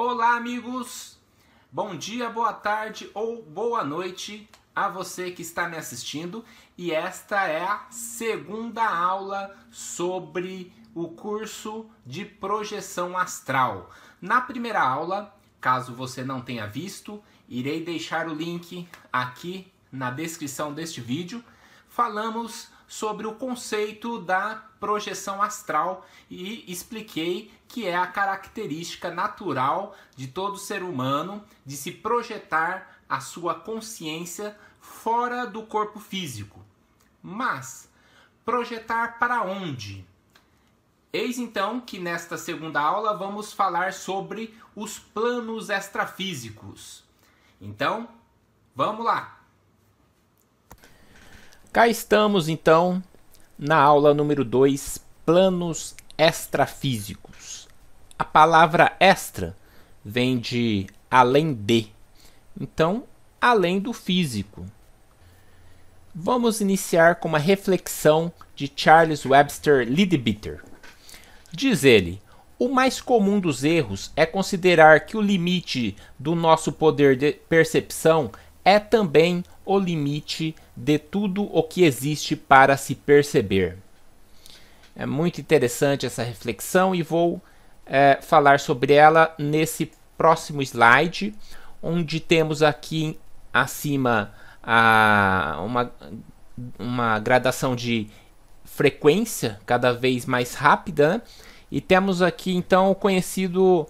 Olá, amigos! Bom dia, boa tarde ou boa noite a você que está me assistindo. E esta é a segunda aula sobre o curso de projeção astral. Na primeira aula, caso você não tenha visto, irei deixar o link aqui na descrição deste vídeo. Falamos sobre o conceito da projeção astral e expliquei que é a característica natural de todo ser humano de se projetar a sua consciência fora do corpo físico. Mas projetar para onde? Eis então que nesta segunda aula vamos falar sobre os planos extrafísicos. Então, vamos lá! Cá estamos então na aula número 2, planos extrafísicos. A palavra extra vem de além de, então além do físico. Vamos iniciar com uma reflexão de Charles Webster Leadbeater. Diz ele: o mais comum dos erros é considerar que o limite do nosso poder de percepção é também o limite de tudo o que existe para se perceber. É muito interessante essa reflexão e vou falar sobre ela nesse próximo slide, onde temos aqui acima uma gradação de frequência cada vez mais rápida, né? E temos aqui então o conhecido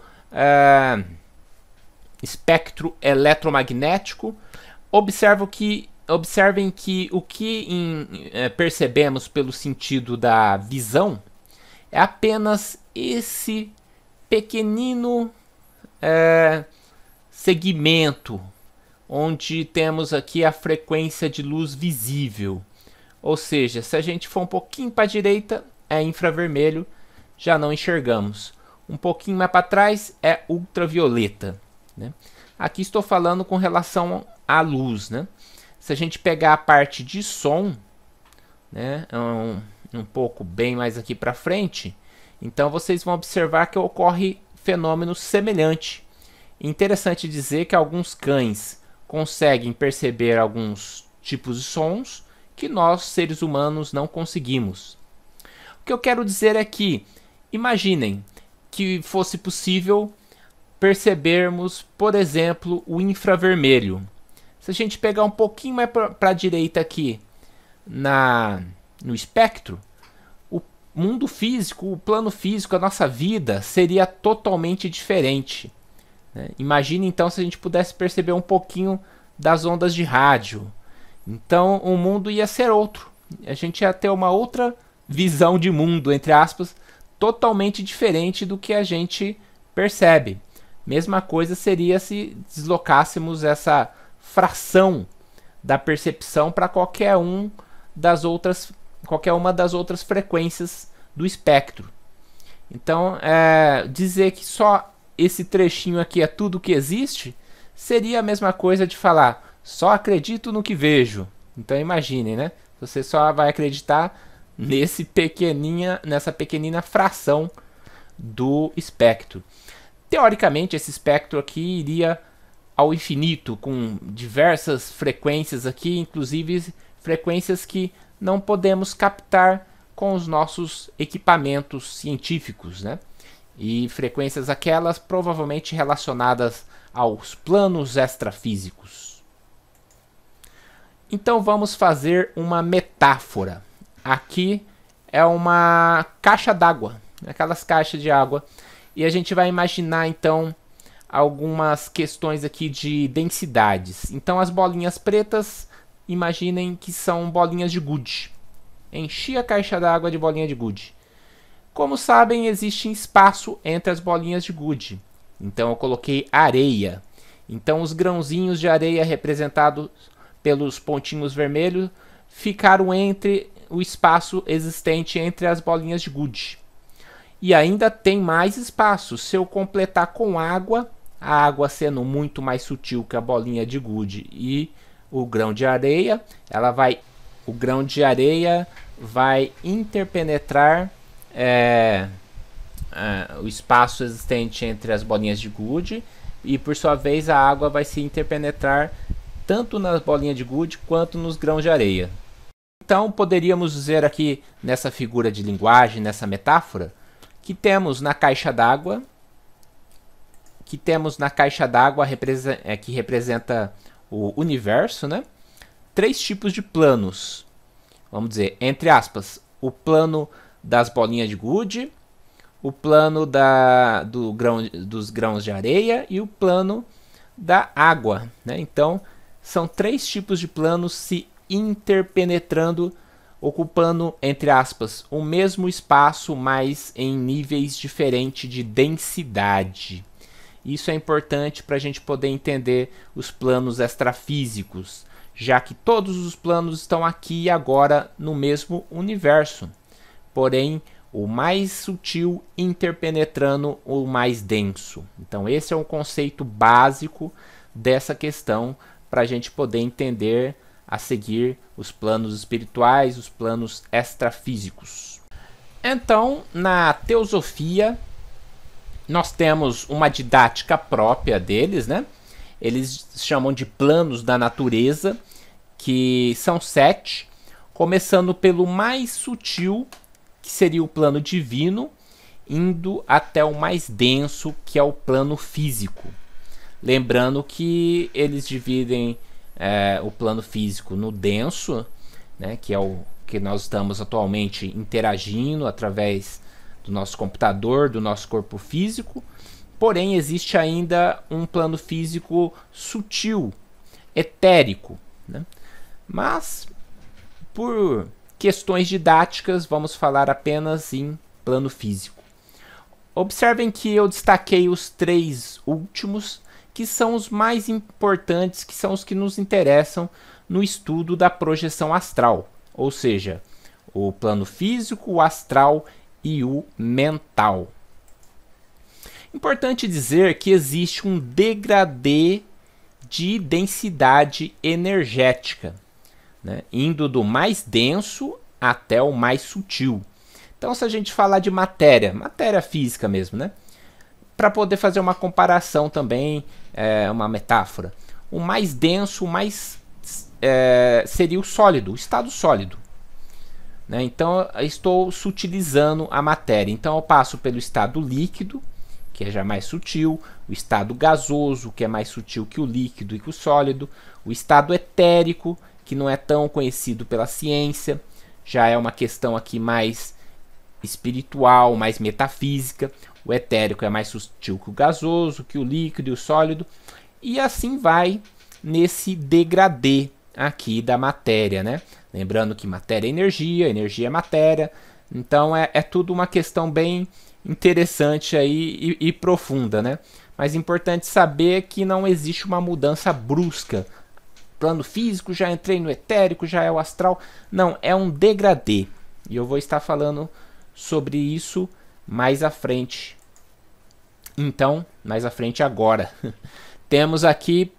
espectro eletromagnético. Observem que o que percebemos pelo sentido da visão é apenas esse pequenino segmento onde temos aqui a frequência de luz visível. Ou seja, se a gente for um pouquinho para a direita é infravermelho, já não enxergamos. Um pouquinho mais para trás é ultravioleta, né? Aqui estou falando com relação à luz, né? Se a gente pegar a parte de som, né, um pouco bem mais aqui para frente, então vocês vão observar que ocorre fenômeno semelhante. Interessante dizer que alguns cães conseguem perceber alguns tipos de sons que nós, seres humanos, não conseguimos. O que eu quero dizer é que, imaginem que fosse possível percebermos, por exemplo, o infravermelho. Se a gente pegar um pouquinho mais para a direita aqui no espectro, o mundo físico, o plano físico, a nossa vida seria totalmente diferente, né? Imagine então se a gente pudesse perceber um pouquinho das ondas de rádio. Então o mundo ia ser outro. A gente ia ter uma outra visão de mundo, entre aspas, totalmente diferente do que a gente percebe. Mesma coisa seria se deslocássemos essa fração da percepção para qualquer uma das outras frequências do espectro. Então, dizer que só esse trechinho aqui é tudo que existe seria a mesma coisa de falar só acredito no que vejo. Então imaginem, né? Você só vai acreditar nessa pequenina fração do espectro. Teoricamente, esse espectro aqui iria ao infinito, com diversas frequências aqui, inclusive frequências que não podemos captar com os nossos equipamentos científicos, né? E frequências aquelas provavelmente relacionadas aos planos extrafísicos. Então vamos fazer uma metáfora. Aqui é uma caixa d'água, aquelas caixas de água, e a gente vai imaginar então algumas questões aqui de densidades. Então as bolinhas pretas, imaginem que são bolinhas de gude. Enchi a caixa d'água de bolinha de gude. Como sabem, existe espaço entre as bolinhas de gude. Então eu coloquei areia. Então os grãozinhos de areia representados pelos pontinhos vermelhos ficaram entre o espaço existente entre as bolinhas de gude. E ainda tem mais espaço. Se eu completar com água, a água sendo muito mais sutil que a bolinha de gude e o grão de areia, o grão de areia vai interpenetrar o espaço existente entre as bolinhas de gude, e por sua vez a água vai se interpenetrar tanto nas bolinhas de gude quanto nos grãos de areia. Então poderíamos dizer aqui nessa figura de linguagem, nessa metáfora, que temos na caixa d'água, que representa o universo, né? 3 tipos de planos. Vamos dizer, entre aspas, o plano das bolinhas de gude, o plano dos grãos de areia e o plano da água, né? Então, são 3 tipos de planos se interpenetrando, ocupando, entre aspas, o mesmo espaço, mas em níveis diferentes de densidade. Isso é importante para a gente poder entender os planos extrafísicos, já que todos os planos estão aqui e agora no mesmo universo. Porém, o mais sutil interpenetrando o mais denso. Então, esse é um conceito básico dessa questão para a gente poder entender a seguir os planos espirituais, os planos extrafísicos. Então, na teosofia, nós temos uma didática própria deles, né? Eles chamam de planos da natureza, que são 7, começando pelo mais sutil, que seria o plano divino, indo até o mais denso, que é o plano físico. Lembrando que eles dividem o plano físico no denso, né, que é o que nós estamos atualmente interagindo através do nosso computador, do nosso corpo físico. Porém, existe ainda um plano físico sutil, etérico, né? Mas, por questões didáticas, vamos falar apenas em plano físico. Observem que eu destaquei os 3 últimos, que são os mais importantes, que são os que nos interessam no estudo da projeção astral, ou seja, o plano físico, o astral e o mental. Importante dizer que existe um degradê de densidade energética, né, indo do mais denso até o mais sutil. Então, se a gente falar de matéria física mesmo, né, para poder fazer uma comparação também, uma metáfora, o mais denso, seria o sólido, o estado sólido. Né? Então, eu estou sutilizando a matéria. Então, eu passo pelo estado líquido, que é já mais sutil, o estado gasoso, que é mais sutil que o líquido e que o sólido, o estado etérico, que não é tão conhecido pela ciência, já é uma questão aqui mais espiritual, mais metafísica. O etérico é mais sutil que o gasoso, que o líquido e o sólido, e assim vai nesse degradê aqui da matéria, né? Lembrando que matéria é energia, energia é matéria, então é tudo uma questão bem interessante aí e profunda, né? Mas é importante saber que não existe uma mudança brusca. Plano físico, já entrei no etérico, já é o astral. Não, é um degradê. E eu vou estar falando sobre isso mais à frente. Então, mais à frente agora. Temos aqui,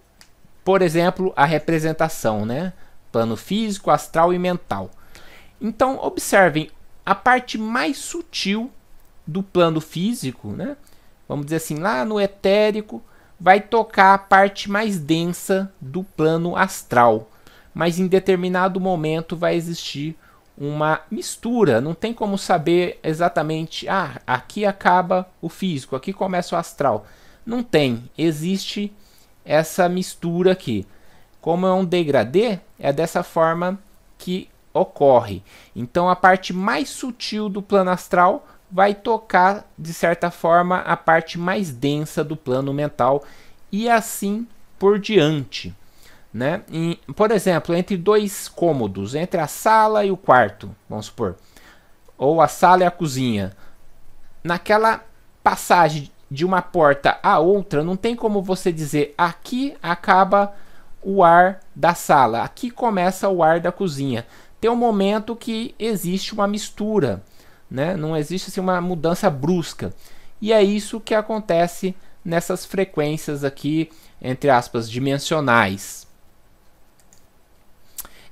por exemplo, a representação, né? Plano físico, astral e mental. Então, observem, a parte mais sutil do plano físico, né? Vamos dizer assim, lá no etérico, vai tocar a parte mais densa do plano astral. Mas em determinado momento vai existir uma mistura. Não tem como saber exatamente, aqui acaba o físico, aqui começa o astral. Não tem. Existe essa mistura aqui. Como é um degradê, é dessa forma que ocorre. Então a parte mais sutil do plano astral vai tocar, de certa forma, a parte mais densa do plano mental e assim por diante. Né? Por exemplo, entre 2 cômodos, entre a sala e o quarto, vamos supor, ou a sala e a cozinha, naquela passagem de uma porta a outra, não tem como você dizer aqui acaba o ar da sala, aqui começa o ar da cozinha. Tem um momento que existe uma mistura, né? Não existe assim, uma mudança brusca. E é isso que acontece nessas frequências aqui, entre aspas, dimensionais.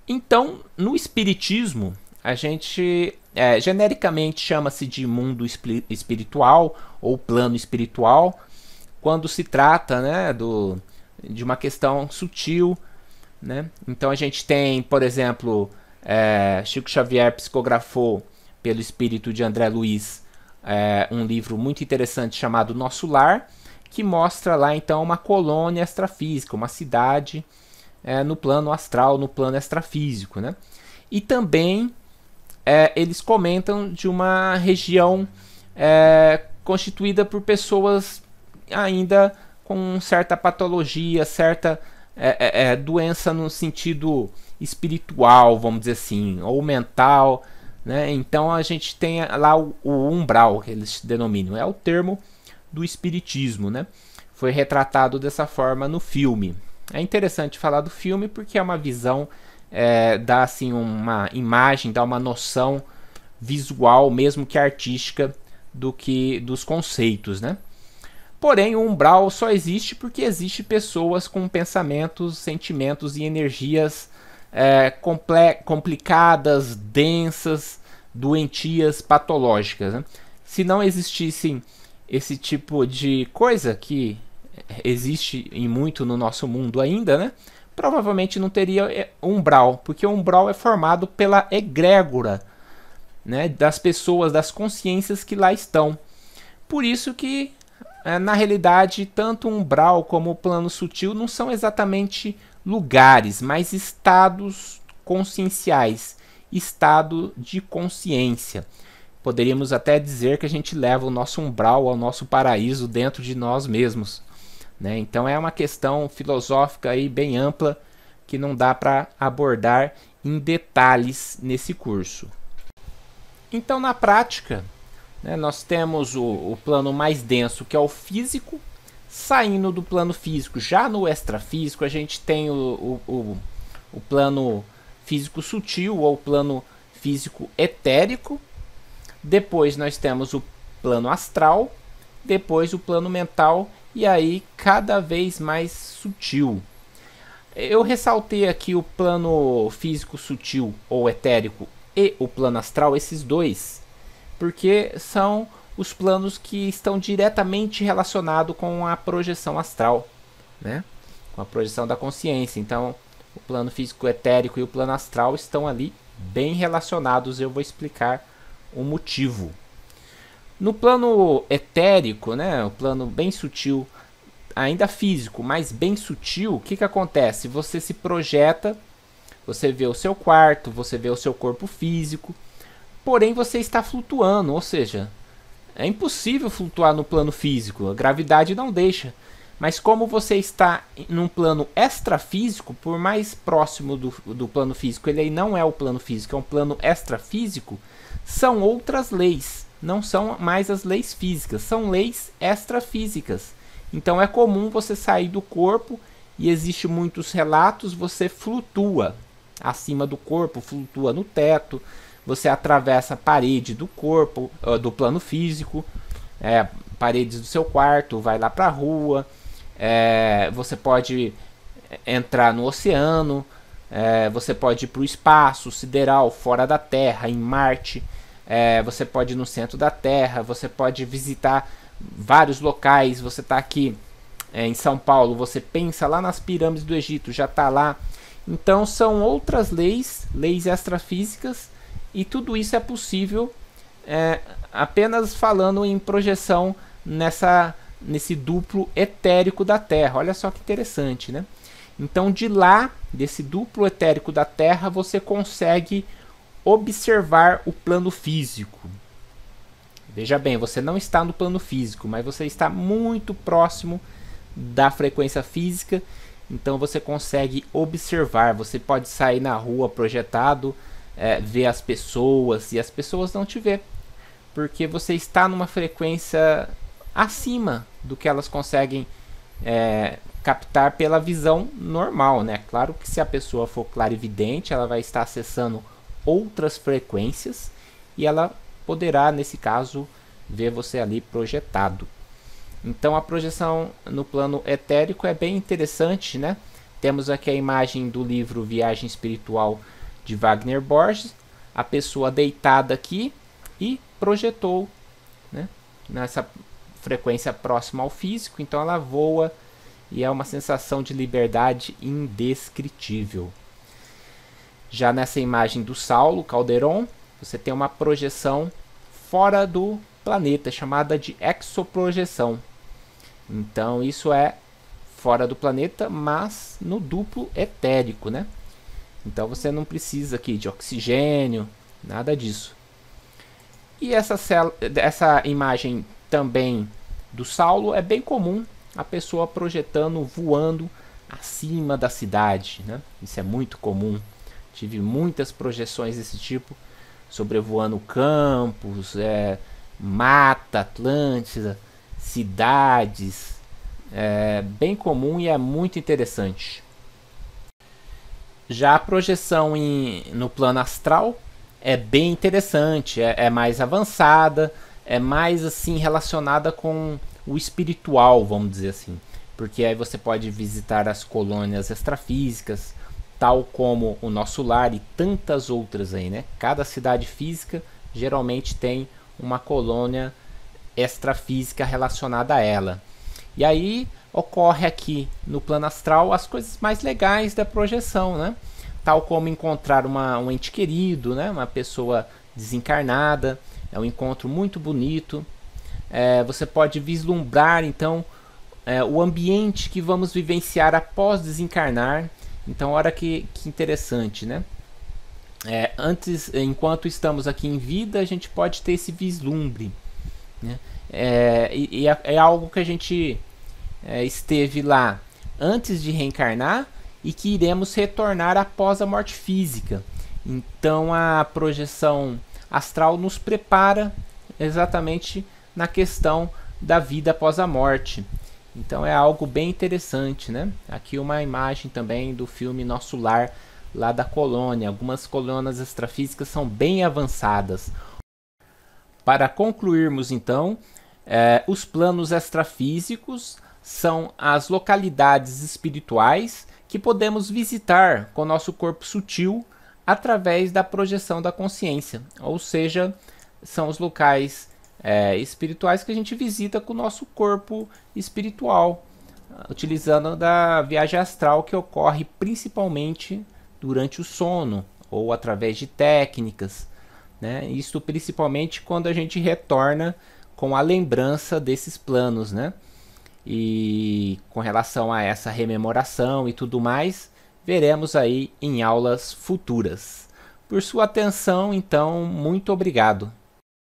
Então, no espiritismo, a gente genericamente chama-se de mundo espiritual ou plano espiritual quando se trata, né, de uma questão sutil, né? Então a gente tem, por exemplo, Chico Xavier psicografou pelo espírito de André Luiz um livro muito interessante chamado Nosso Lar, que mostra lá então uma colônia extrafísica, uma cidade no plano astral, no plano extrafísico, né? E também eles comentam de uma região constituída por pessoas ainda com certa patologia, certa doença no sentido espiritual, vamos dizer assim, ou mental, né? Então a gente tem lá o umbral, que eles denominam, é o termo do espiritismo, né? Foi retratado dessa forma no filme. É interessante falar do filme porque é uma visão, dá assim uma imagem, dá uma noção visual, mesmo que artística, dos conceitos, né? Porém, o umbral só existe porque existe pessoas com pensamentos, sentimentos e energias complicadas, densas, doentias, patológicas, né? Se não existissem esse tipo de coisa que existe em muito no nosso mundo ainda, né? Provavelmente não teria umbral, porque o umbral é formado pela egrégora, né, das pessoas, das consciências que lá estão. Por isso que, na realidade, tanto o umbral como o plano sutil não são exatamente lugares, mas estados conscienciais, estado de consciência. Poderíamos até dizer que a gente leva o nosso umbral ao nosso paraíso dentro de nós mesmos, né? Então é uma questão filosófica aí bem ampla que não dá para abordar em detalhes nesse curso. Então, na prática, né, nós temos o plano mais denso, que é o físico. Saindo do plano físico, já no extrafísico, a gente tem o plano físico sutil ou plano físico etérico. Depois nós temos o plano astral, depois o plano mental e aí cada vez mais sutil. Eu ressaltei aqui o plano físico sutil ou etérico e o plano astral, esses dois, porque são os planos que estão diretamente relacionados com a projeção astral, né? Com a projeção da consciência. Então, o plano físico etérico e o plano astral estão ali bem relacionados. Eu vou explicar o motivo. No plano etérico, né, o plano bem sutil, ainda físico, mas bem sutil, o que acontece? Você se projeta, você vê o seu quarto, você vê o seu corpo físico, porém você está flutuando, ou seja, é impossível flutuar no plano físico, a gravidade não deixa. Mas como você está num plano extrafísico, por mais próximo do plano físico, ele não é o plano físico, é um plano extrafísico, são outras leis. Não são mais as leis físicas, são leis extrafísicas. Então é comum você sair do corpo e existe muitos relatos, você flutua acima do corpo, flutua no teto, você atravessa a parede do corpo, do plano físico, paredes do seu quarto, vai lá para a rua, você pode entrar no oceano, você pode ir para o espaço sideral, fora da Terra, em Marte, você pode ir no centro da Terra, você pode visitar vários locais, você está aqui em São Paulo, você pensa lá nas pirâmides do Egito, já está lá. Então são outras leis, leis extrafísicas, e tudo isso é possível apenas falando em projeção nesse duplo etérico da Terra. Olha só que interessante, né? Então de lá, desse duplo etérico da Terra, você consegue observar o plano físico. Veja bem, você não está no plano físico, mas você está muito próximo da frequência física, então você consegue observar. Você pode sair na rua projetado, ver as pessoas, e as pessoas não te vê, porque você está numa frequência acima do que elas conseguem captar pela visão normal, né? Claro que se a pessoa for clarividente, ela vai estar acessando outras frequências e ela poderá, nesse caso, ver você ali projetado. Então a projeção no plano etérico é bem interessante, né? Temos aqui a imagem do livro Viagem Espiritual de Wagner Borges. a pessoa deitada aqui e projetou, né, nessa frequência próxima ao físico, então ela voa e é uma sensação de liberdade indescritível. Já nessa imagem do Saulo Calderon, você tem uma projeção fora do planeta, chamada de exoprojeção. Então isso é fora do planeta, mas no duplo etérico, né? Então você não precisa aqui de oxigênio, nada disso. E essa imagem também do Saulo é bem comum, a pessoa projetando, voando acima da cidade, né? Isso é muito comum. Tive muitas projeções desse tipo, sobrevoando campos, mata, Atlântida, cidades. É bem comum e é muito interessante. Já a projeção no plano astral é bem interessante, é mais avançada, é mais assim relacionada com o espiritual, vamos dizer assim. Porque aí você pode visitar as colônias extrafísicas, tal como o nosso lar e tantas outras aí, né? Cada cidade física geralmente tem uma colônia extrafísica relacionada a ela. E aí ocorre aqui no plano astral as coisas mais legais da projeção, né? Tal como encontrar um ente querido, né? Uma pessoa desencarnada. É um encontro muito bonito. Você pode vislumbrar então o ambiente que vamos vivenciar após desencarnar. Então olha que interessante, né? Enquanto estamos aqui em vida, a gente pode ter esse vislumbre, né? É algo que a gente esteve lá antes de reencarnar e que iremos retornar após a morte física. Então a projeção astral nos prepara exatamente na questão da vida após a morte. Então é algo bem interessante, né? Aqui uma imagem também do filme Nosso Lar, lá da colônia. Algumas colônias extrafísicas são bem avançadas. Para concluirmos então, os planos extrafísicos são as localidades espirituais que podemos visitar com nosso corpo sutil através da projeção da consciência. Ou seja, são os locais espirituais que a gente visita com o nosso corpo espiritual, utilizando da viagem astral, que ocorre principalmente durante o sono ou através de técnicas, né? Isso principalmente quando a gente retorna com a lembrança desses planos, né? E com relação a essa rememoração e tudo mais, veremos aí em aulas futuras. Por sua atenção, então, muito obrigado.